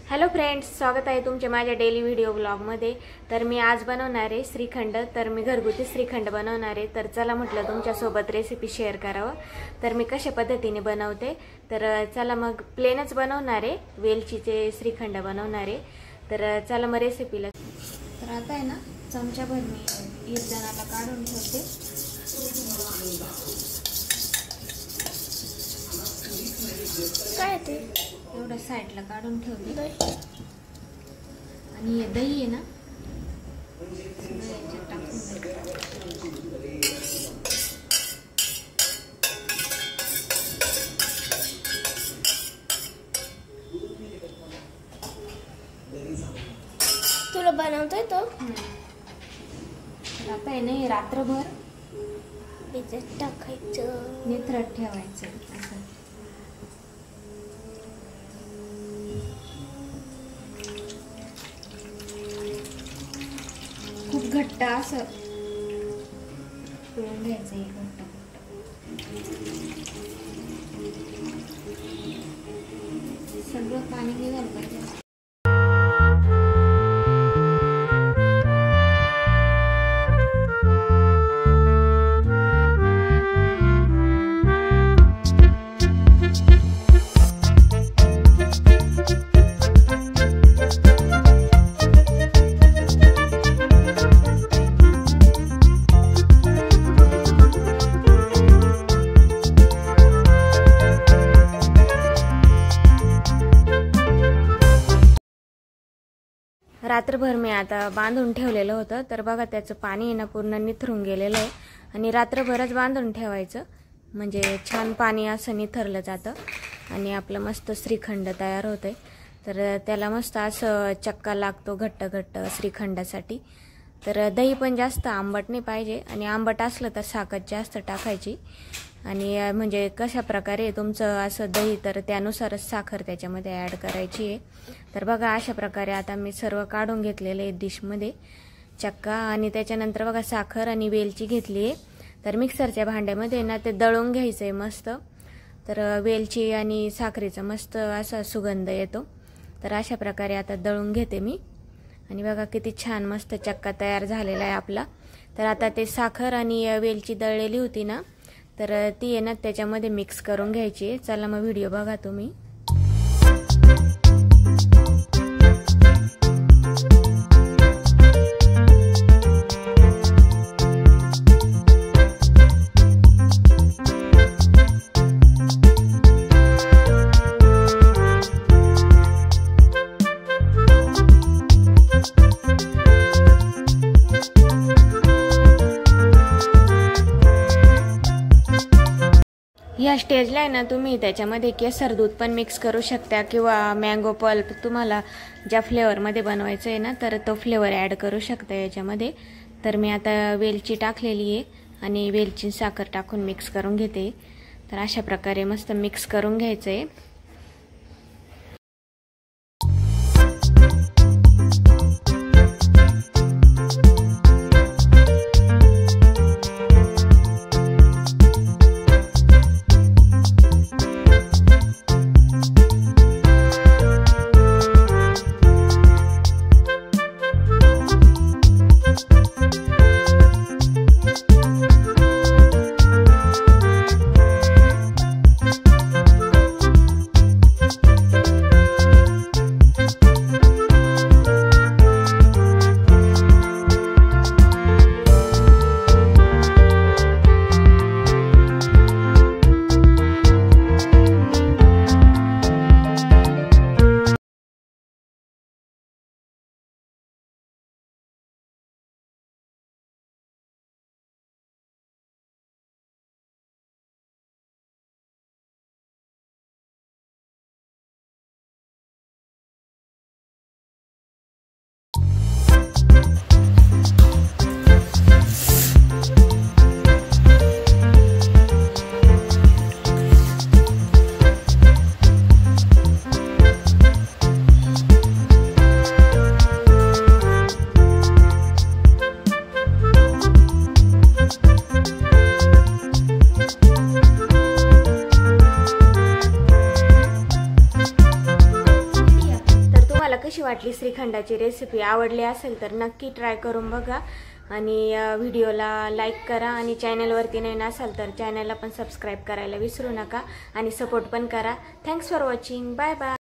Hello friends, स्वागत आहे तुमचे माझ्या डेली व्हिडिओ ब्लॉगमध्ये। तर मी आज बनवणार आहे श्रीखंड। तर मी घरगुती श्रीखंड बनवणार आहे। तर चला म्हटलं तुमच्यासोबत रेसिपी शेअर करावं। तर मी कशा पद्धतीने बनवते तर चला मग प्लेनच बनवणार आहे, वेलचीचे श्रीखंड बनवणार आहे। तर चला मग रेसिपीला। तर आता आहे ना चमचाभर मी इरदाण्याला काढून ठेवते। काय ते एवढं साईडला काढून ठेवते। आणि हे दही आहे ना याच्यात टाकून तुला बनवता येतो? आता आहे ना रात्रभर भिजत टाकायचं, निथरट ठेवायचं। असं खूप घट्ट असं पिळून घ्यायचं आहे। घट्ट सगळं पाणी निघालं पाहिजे। रात्रभर मी आता बांधून ठेवलेलं होतं। तर बघा त्याचं पाणी ना पूर्ण निथरून गेलेलं आहे। आणि रात्रभरच बांधून ठेवायचं म्हणजे छान पाणी असं निथरलं जातं आणि आपलं मस्त श्रीखंड तयार होतंय। तर त्याला मस्त असं चक्का लागतो घट्ट घट्ट श्रीखंडासाठी। तर दही पण जास्त आंबट नाही पाहिजे, आणि आंबट असलं तर साखर जास्त टाकायची। आणि म्हणजे कशा प्रकारे तुमचं असं दही तर त्यानुसारच साखर त्याच्यामध्ये ॲड करायची आहे। तर बघा अशा प्रकारे आता मी सर्व काढून घेतलेले आहे डिशमध्ये चक्का। आणि त्याच्यानंतर बघा साखर आणि वेलची घेतली आहे। तर मिक्सरच्या भांड्यामध्ये ना ते दळून घ्यायचं आहे मस्त। तर वेलची आणि साखरेचा मस्त असा सुगंध येतो। तर अशा प्रकारे आता दळून घेते मी। आणि बघा किती छान मस्त चक्का तयार झालेला आहे आपला। तर आता ते साखर आणि वेलची दळलेली होती ना, तर ती आहे ना त्याच्यामध्ये मिक्स करून घ्यायची आहे। चला मग व्हिडिओ बघा तुम्ही। या स्टेजला आहे ना तुम्ही त्याच्यामध्ये केसर दूध पण मिक्स करू शकता, किंवा मँगो पल्प तुम्हाला ज्या फ्लेवरमध्ये बनवायचं आहे ना तर तो फ्लेवर ॲड करू शकता याच्यामध्ये। तर मी आता वेलची टाकलेली आहे आणि वेलची साखर टाकून मिक्स करून घेते। तर अशा प्रकारे मस्त मिक्स करून घ्यायचं आहे। कशी वाटली श्रीखंडाची रेसिपी, आवडली असेल तर नक्की ट्राय करून बघा आणि व्हिडिओला लाईक करा आणि चॅनलवरती नवीन असाल तर चॅनलला पण सबस्क्राईब करायला विसरू नका आणि सपोर्ट पण करा. Thanks for watching. Bye bye.